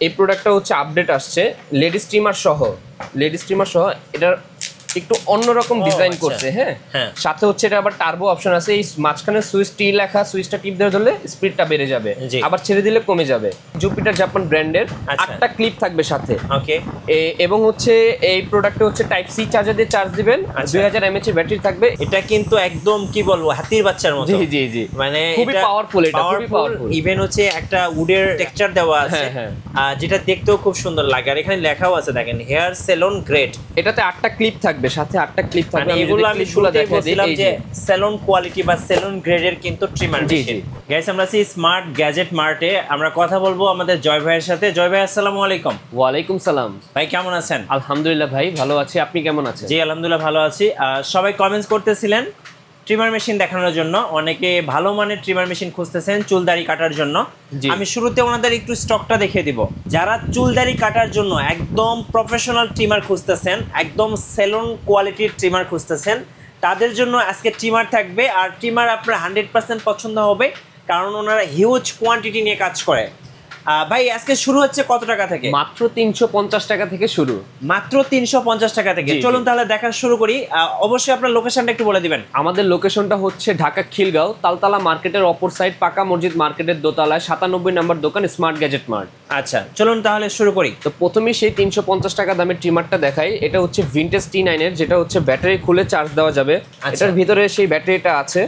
এই প্রোডাক্টটা হচ্ছে আপডেট আসছে লেডি স্টিমার সহ এটার একটু অন্যরকম ডিজাইন করছে। হ্যাঁ, সাথে হচ্ছে এটা আবার টার্বো অপশন আছে। এই মাঝখানে সুইচ টি লেখা, সুইচটা টিপ দিয়ে ধরলে স্পিডটা বেড়ে যাবে, আবার ছেড়ে দিলে কমে যাবে। জুপিটার জাপান ব্র্যান্ডের 8টা ক্লিপ থাকবে সাথে। ওকে, এবং হচ্ছে এই প্রোডাক্টে হচ্ছে টাইপ সি চার্জার দিয়ে চার্জ দিবেন। 2000 mAh এর ব্যাটারি থাকবে। এটা কিন্তু একদম কি বলবো, হাতির বাচ্চার মতো। জি জি জি, মানে খুবই পাওয়ারফুল। এটা খুবই পাওয়ারফুল। ইভেন হচ্ছে একটা উডের টেক্সচার দেওয়া আছে, যেটা দেখতেও খুব সুন্দর লাগে। আর এখানে লেখাও আছে দেখেন, হেয়ার সেলন গ্রেড। এটাতে 8টা ক্লিপ থাকবে সাথে, 8টা ক্লিপ থাকবে। এগুলো আমি শুরুতেই বলছিলাম যে সেলন কোয়ালিটি বা সেলন গ্রেডের কিন্তু ট্রিমার মেশিন। গাইস, আমরা আছি স্মার্ট গ্যাজেট মার্টে। আমরা কথা বলবো আমাদের জয় ভাইয়ের সাথে। জয় ভাই, আসসালামু আলাইকুম। ওয়ালাইকুম সালাম। ভাই কেমন আছেন? আলহামদুলিল্লাহ ভাই, ভালো আছি। আপনি কেমন আছেন? জি আলহামদুলিল্লাহ ভালো আছি। সবাই কমেন্টস করতেছিলেন ট্রিমার মেশিন দেখানোর জন্য। অনেকে ভালো মানের ট্রিমার মেশিন খুঁজতেছেন চুল দাড়ি কাটার জন্য। আমি শুরুতে ওনাদের একটু স্টকটা দেখিয়ে দিব। যারা চুল দাড়ি কাটার জন্য একদম প্রফেশনাল ট্রিমার খুঁজতেছেন, একদম সেলন কোয়ালিটির ট্রিমার খুঁজতেছেন, তাদের জন্য আজকে ট্রিমার থাকবে। আর ট্রিমার আপনার 100% পছন্দ হবে, কারণ ওনারা হিউজ কোয়ান্টিটি নিয়ে কাজ করে। ভাই, আজকে শুরু হচ্ছে কত টাকা থেকে? মাত্র 350 টাকা থেকে শুরু। মাত্র 350 টাকা থেকে। চলুন তাহলে দেখা শুরু করি। অবশ্যই আপনার লোকেশনটা একটু বলে দিবেন। আমাদের লোকেশনটা হচ্ছে ঢাকা খিলগাঁও, তালতলা মার্কেটের অপর সাইড, পাকা মসজিদ মার্কেটের দোতলায় 97 নম্বর দোকান, স্মার্ট গ্যাজেট মার্ট। আচ্ছা, চলুন তাহলে শুরু করি। তো প্রথমেই সেই 350 টাকা দামের ট্রিমারটা দেখাই। এটা হচ্ছে ভিনটেজ T9 এর, যেটা হচ্ছে ব্যাটারি খুলে চার্জ দেওয়া যাবে। এটার ভিতরে সেই ব্যাটারিটা আছে,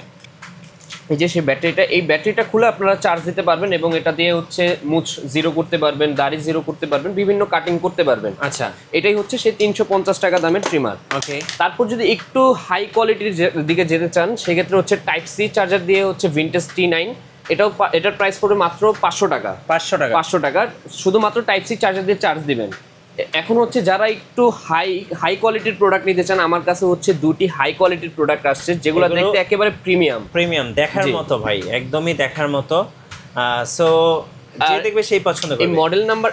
এই যে সেই ব্যাটারিটা। এই ব্যাটারিটা খুলে আপনারা চার্জ দিতে পারবেন এবং এটা দিয়ে হচ্ছে মুছ জিরো করতে পারবেন, দাড়ি জিরো করতে পারবেন, বিভিন্ন কাটিং করতে পারবেন। আচ্ছা, এটাই হচ্ছে সেই 350 টাকা দামের ট্রিমার। ওকে, তারপর যদি একটু হাই কোয়ালিটির দিকে যেতে চান, সেক্ষেত্রে হচ্ছে টাইপ সি চার্জার দিয়ে হচ্ছে ভিনটেজ T9। এটার প্রাইস পড়বে মাত্র 500 টাকা। 500 টাকা শুধুমাত্র টাইপ সি চার্জার দিয়ে চার্জ দিবেন। এখন হচ্ছে যারা একটু হাই কোয়ালিটির প্রোডাক্ট নিতে চান, আমার কাছে হচ্ছে দুটি হাই কোয়ালিটির প্রোডাক্ট আসছে, যেগুলো দেখতে একেবারে প্রিমিয়াম দেখার মতো ভাই, একদমই দেখার মতো। সো যে দেখবে সেই পছন্দ করবে। এই মডেল নাম্বার,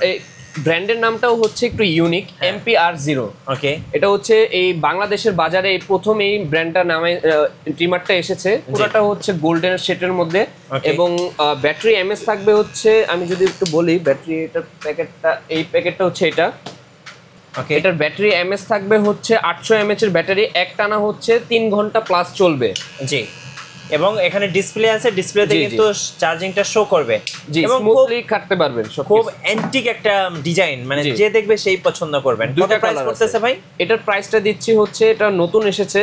ব্র্যান্ডের নামটাও হচ্ছে একটু ইউনিক, MPR0। ওকে, এটা হচ্ছে এই বাংলাদেশের বাজারে এই প্রথম এই ব্র্যান্ডটার নামে ট্রিমারটা এসেছে। পুরোটা হচ্ছে গোল্ডেন শেডের মধ্যে এবং ব্যাটারি এমএস থাকবে হচ্ছে, আমি যদি একটু বলি ব্যাটারি, এটার প্যাকেটটা, এই প্যাকেটটা হচ্ছে এটা। ওকে, এটার ব্যাটারি এমএস থাকবে হচ্ছে 800 mAh এর ব্যাটারি। একটানা হচ্ছে 3 ঘন্টা প্লাস চলবে। জি, এবং এখানে ডিসপ্লে আছে, ডিসপ্লেতে কিন্তু চার্জিংটা শো করবে এবং স্মুথলি কাটতে পারবেন। খুব অ্যান্টিক একটা ডিজাইন, মানে যে দেখবে সেই পছন্দ করবেন। দুটো প্রাইস করতেছে ভাই? এটার প্রাইসটা দিচ্ছি হচ্ছে, এটা নতুন এসেছে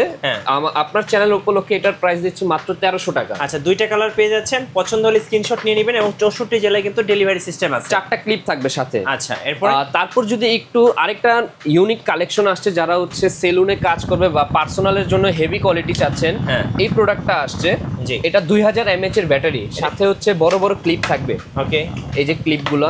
আপনার চ্যানেল উপলক্ষে, এটার প্রাইস দিচ্ছি মাত্র 1300 টাকা। আচ্ছা, দুইটা কালার পেয়ে যাচ্ছেন। পছন্দ হলে স্ক্রিনশট নিয়ে নেবেন এবং 64 জেলায় কিন্তু ডেলিভারি সিস্টেম আছে। 4টা ক্লিপ থাকবে সাথে। আচ্ছা, এরপর তারপর যদি একটু আরেকটা ইউনিক কালেকশন আসছে, যারা হচ্ছে সেলুনে কাজ করবে বা পার্সোনালের জন্য হেভি কোয়ালিটি চাচ্ছেন, এই প্রোডাক্টটা আসছে। এটা 2000 mAh এর ব্যাটারি, সাথে হচ্ছে বড় বড় ক্লিপ থাকবে। ওকে, এই যে ক্লিপগুলো,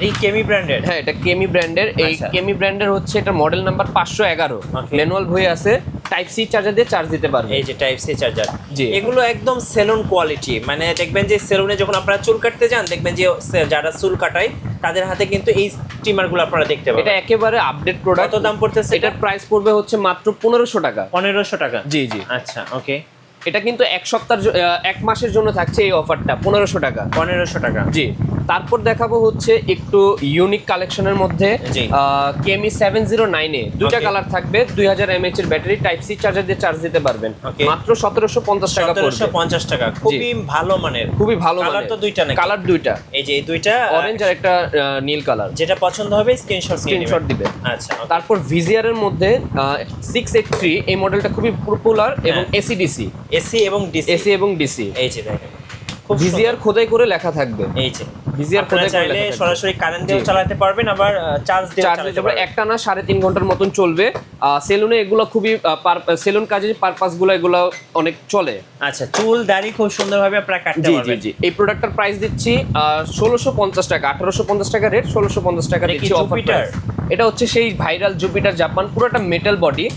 এই কেমি ব্র্যান্ডের। হ্যাঁ, এটা কেমি ব্র্যান্ডের। এই কেমি ব্র্যান্ডের হচ্ছে এটা মডেল নাম্বার 511। ম্যানুয়াল বই আছে, টাইপ সি চার্জার দিয়ে চার্জ দিতে পারবে। এই যে টাইপ সি চার্জার, এগুলো একদম সেলুন কোয়ালিটি। মানে দেখবেন যে সেলুনে যখন আপনারা চুল কাটতে যান, দেখবেন যে যারা চুল কাটায় তাদের হাতে কিন্তু এই স্টিমারগুলো আপনারা দেখতে পাবেন। এটা একেবারে আপডেট প্রোডাক্ট। কত দাম পড়তেছে? এটার প্রাইস পড়বে হচ্ছে মাত্র 1500 টাকা। 1500 টাকা? জি জি। আচ্ছা, ওকে। এটা কিন্তু এক মাসের জন্য থাকছে এই অফারটা, 1500 টাকা। 1500 টাকা, জি। তারপর দেখাবো হচ্ছে একটু ইউনিক কালেকশনের মধ্যে কেমি 709 এ দুইটা কালার থাকবে, 2000 mAh এর ব্যাটারি, টাইপ সি চার্জার দিয়ে চার্জ দিতে পারবেন। মাত্র 1750 টাকা পড়বে। 1750 টাকা, খুবই ভালো মানের। খুবই ভালো মানের। কালার তো দুইটা নাকি? কালার দুইটা। এই যে এই দুইটা, অরেঞ্জ আর একটা নীল কালার। যেটা পছন্দ হবে স্ক্রিনশট দিবে। আচ্ছা, তারপর ভিজিআর এর মধ্যে 683, এই মডেলটা খুবই পপুলার এবং এসি এবং ডিসি। এই যে দেখেন, ভিজিআর খোদাই করে লেখা থাকবে। এই যে ভিজিআর খোদাই করে চাইলে সরাসরি কারেন্ট দিয়েও চালাতে পারবেন, আবার চার্জ দিয়েও চালাতে পারবেন। একটানা 3.5 ঘন্টার মতন চলবে। সেলুনে এগুলো খুবই সেলুন কাজে পারপাসগুলো এগুলো অনেক চলে। আচ্ছা, চুল দাড়ি খুব সুন্দরভাবে আপনারা কাটতে পারবেন। জি। এই প্রোডাক্টটার প্রাইস দিচ্ছি 1650 টাকা। 1850 টাকা রেট, 1650 টাকা দিচ্ছি অফার প্রাইস। এটা হচ্ছে সেই ভাইরাল জুপিটার জাপান, পুরোটা মেটাল বডি।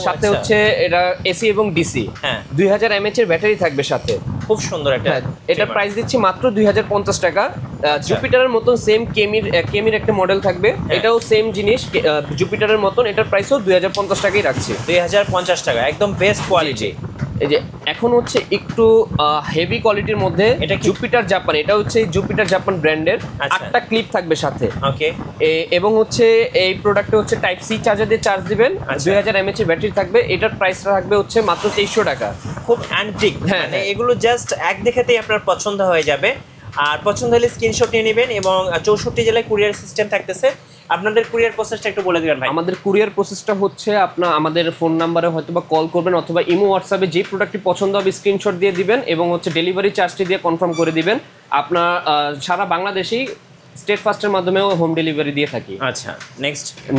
সাথে হচ্ছে এটা এসি এবং ডিসি। 2000 mAh এর ব্যাটারি থাকবে সাথে। খুব সুন্দর একটা। এটা প্রাইস দিচ্ছি মাত্র 2050 টাকা। জুপিটারের মতন সেম কেমির একটা মডেল থাকবে, এটাও সেম জিনিস জুপিটারের মতন, এটার প্রাইসও 2050 টাকাই রাখছি। 2050 টাকা, একদম বেস্ট কোয়ালিটি। এই যে এখন হচ্ছে একটু হেভি কোয়ালিটির মধ্যে এটা জুপিটার জাপান, এটা হচ্ছে জুপিটার জাপান ব্র্যান্ডের, 8টা ক্লিপ থাকবে সাথে। ওকে। এবং হচ্ছে এই প্রোডাক্টে হচ্ছে টাইপ সি চার্জার দিয়ে চার্জ দিবেন, 2000 mAh এর ব্যাটারি থাকবে। এটার প্রাইসটা থাকবে হচ্ছে মাত্র 2300 টাকা। খুব অ্যান্টিক, মানে এগুলো জাস্ট এক দেখাতেই আপনার পছন্দ হয়ে যাবে। আর পছন্দ হলে স্ক্রিনশট নিয়ে নেবেন এবং 64 জেলায় কুরিয়ার সিস্টেম থাকতেছে। আপনাদের কুরিয়ার প্রসেসটা একটু বলে দিবেন ভাই। আমাদের কুরিয়ার প্রসেসটা হচ্ছে আপনার আমাদের ফোন নাম্বারে হয়তোবা কল করবেন অথবা ইমো হোয়াটসঅ্যাপে যে প্রোডাক্টটি পছন্দ হবে স্ক্রিনশট দিয়ে দিবেন এবং হচ্ছে ডেলিভারি চার্জটি দিয়ে কনফার্ম করে দিবেন। আপনার সারা বাংলাদেশেই স্টেট ফাস্টের মাধ্যমেও হোম ডেলিভারি দিয়ে থাকি। আচ্ছা,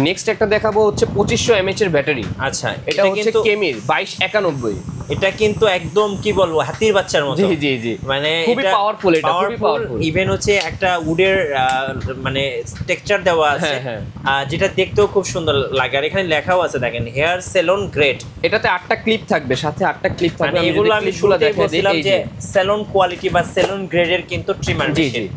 নেক্সট একটা দেখাবো হচ্ছে 2500 mAh এর ব্যাটারি। আচ্ছা, এটা হচ্ছে কেমির 2291। এটা কিন্তু একদম কি বলবো হাতির বাচ্চার মতো। জি জি জি, মানে খুবই পাওয়ারফুল, এটা খুবই পাওয়ারফুল। ইভেন হচ্ছে একটা উডের মানে টেক্সচার দেওয়া আছে, যেটা দেখতেও খুব সুন্দর লাগে। আর এখানে লেখাও আছে দেখেন, হেয়ার সেলন গ্রেড। এটাতে 8টা ক্লিপ থাকবে, সাথে 8টা ক্লিপ থাকবে। এগুলো আমি শুরুতেই বলছিলাম যে সেলন কোয়ালিটি বা সেলন গ্রেডের কিন্তু ট্রিমার মেশিন।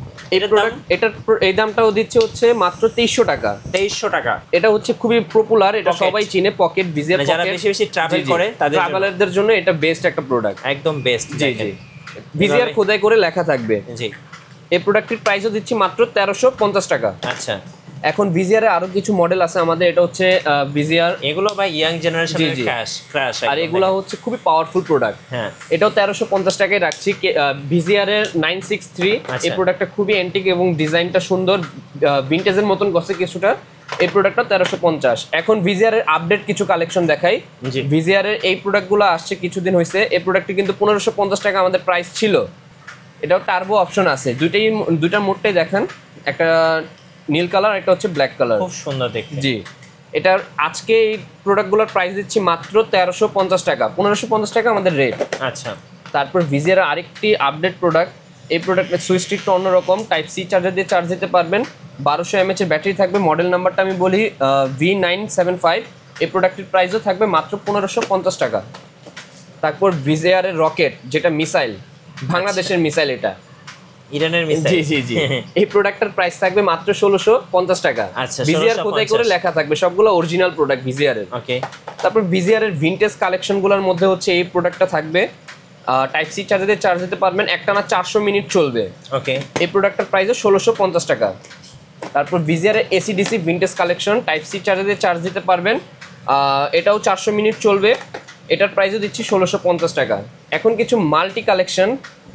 এই দামটাও দিচ্ছে হচ্ছে মাত্র 2300 টাকা। 2300 টাকা। এটা হচ্ছে খুবই পপুলার, এটা সবাই চিনে, পকেট ভিজিয়ার। যারা বেশি বেশি ট্রাভেল করে তাদের ট্রাভেলারদের জন্য এটা বেস্ট একটা প্রোডাক্ট, একদম বেস্ট। জি জি, ভিজিয়ার খোদাই করে লেখা থাকবে। জি, এই প্রোডাক্টের প্রাইসও দিচ্ছি মাত্র 1350 টাকা। আচ্ছা, এখন ভিজিয়ারে আরো কিছু মডেল আছে আমাদের। এটা হচ্ছে ভিজিয়ার, এগুলো ভাই ইয়াং জেনারেশনের ক্র্যাশ, আর এগুলো হচ্ছে খুবই পাওয়ারফুল প্রোডাক্ট। হ্যাঁ, এটাও 1350 টাকায় রাখছি। ভিজিয়ারের 963, এই প্রোডাক্টটা খুবই অ্যান্টিক এবং ডিজাইনটা সুন্দর, ভিনটেজের মতন গছে কিছুটা। এই প্রোডাক্টটা 1350। এখন ভিজিয়ারের আপডেট কিছু কালেকশন দেখাই। ভিজিয়ারের এই প্রোডাক্টগুলো আসছে কিছুদিন হয়েছে। এই প্রোডাক্টটি কিন্তু 1550 টাকা আমাদের প্রাইস ছিল। এটাও টার্বো অপশন আছে, দুইটা মোডটাই দেখেন, একটা নীল কালার, একটা হচ্ছে ব্ল্যাক কালার, খুব সুন্দর দেখতে। জি, এটার আজকে এই প্রোডাক্টগুলোর প্রাইস দিচ্ছি মাত্র 1350 টাকা। 1550 টাকা আমাদের রেট। আচ্ছা, তারপর ভিজিয়ার আরেকটি আপডেট প্রোডাক্ট। এই প্রোডাক্টের সুইচটি একটু অন্যরকম, টাইপ সি চার্জার দিয়ে চার্জ দিতে পারবেন, 1200 mAh এর ব্যাটারি থাকবে। মডেল নাম্বারটা আমি বলি V975। এই প্রোডাক্টের প্রাইসও থাকবে মাত্র 1550 টাকা। তারপর ভিজিয়ারের রকেট, যেটা মিসাইল, বাংলাদেশের মিসাইল, এটা ইরানের মিসাইল। জি জি জি, এই প্রোডাক্টের প্রাইস থাকবে মাত্র 1650 টাকা। আচ্ছা, ভিজিয়ার খোদাই করে লেখা থাকবে, সবগুলো অরিজিনাল প্রোডাক্ট ভিজিয়ারের। ওকে। তারপর ভিজিয়ারের ভিনটেজ কালেকশনগুলোর মধ্যে হচ্ছে এই প্রোডাক্টটা থাকবে, টাইপ সি চার্জার দিয়ে চার্জ দিতে পারবেন, একটানা 400 মিনিট চলবে। ওকে। এই প্রোডাক্টের প্রাইসও 1650 টাকা। তারপর ভিজিয়ারের ACDC vintage collection, type C charger দিয়ে চার্জ দিতে পারবেন, এটাও 400 মিনিট চলবে। এটার প্রাইসও দিচ্ছি 1650 টাকা। এখন কিছু মাল্টি কালেকশন,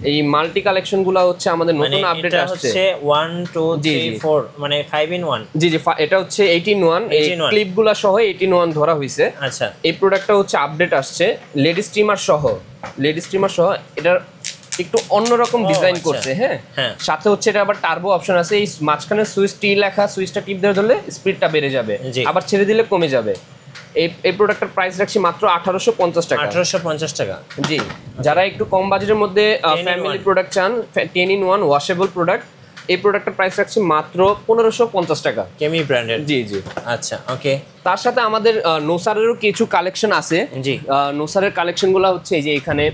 এই মাল্টি কালেকশনগুলো হচ্ছে আমাদের নতুন আপডেট আসছে। 1 2 3 4 মানে 5 in 1। জি জি, এটা হচ্ছে 18-1, এই ক্লিপগুলো সহ 18-1 ধরা হয়েছে। আচ্ছা, এই প্রোডাক্টটা হচ্ছে আপডেট আসছে, লেডি স্টিমার সহ। এটার একটু অন্যরকম ডিজাইন করছে। হ্যাঁ, সাথে হচ্ছে এটা আবার টার্বো অপশন আছে। এই মাঝখানে সুইচ টি লেখা, সুইচটা টিপ ধরলে স্পিডটা বেড়ে যাবে, আবার ছেড়ে দিলে কমে যাবে। এই প্রোডাক্টের প্রাইস রাখছি মাত্র 1850 টাকা। 1850 টাকা। জি, যারা একটু কম বাজেটের মধ্যে ফ্যামিলি প্রোডাক্ট চান, 10-in-1 ওয়াশেবল প্রোডাক্ট, এই প্রোডাক্টের প্রাইস রাখছি মাত্র 1550 টাকা, কেমি ব্র্যান্ডের। জি জি, আচ্ছা, ওকে। তার সাথে আমাদের নোসারেরও কিছু কালেকশন আছে। জি, নোসারের কালেকশনগুলো হচ্ছে এই যে এখানে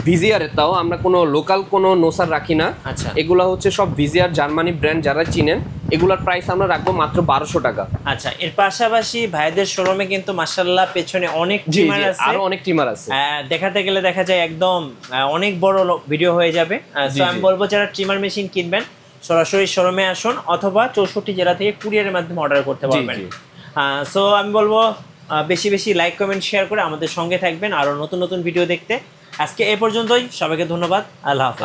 ভিজিয়ারের, তাও আমরা কোনো লোকাল কোনো নোসার রাখি না। আচ্ছা, এগুলো হচ্ছে সব ভিজিয়ার জার্মানি ব্র্যান্ড, যারা চিনেন। এগুলোর প্রাইস আমরা রাখবো মাত্র 1200 টাকা। আচ্ছা, এর পাশাপাশি ভাইদের শোরুমে কিন্তু মাশাআল্লাহ পেছনে অনেক ট্রিমার আছে, আরো অনেক ট্রিমার আছে। দেখাতে গেলে দেখা যায় একদম অনেক বড় ভিডিও হয়ে যাবে। সো আমি বলবো যারা ট্রিমার মেশিন কিনবেন সরাসরি শোরুমে আসুন, অথবা 64 জেলা থেকে কুরিয়ারের মাধ্যমে অর্ডার করতে পারবেন। সো আমি বলবো বেশি বেশি লাইক কমেন্ট শেয়ার করে আমাদের সঙ্গে থাকবেন আরো নতুন নতুন ভিডিও দেখতে। আজকে এই পর্যন্তই, সবাইকে ধন্যবাদ। আল্লাহ হাফেজ।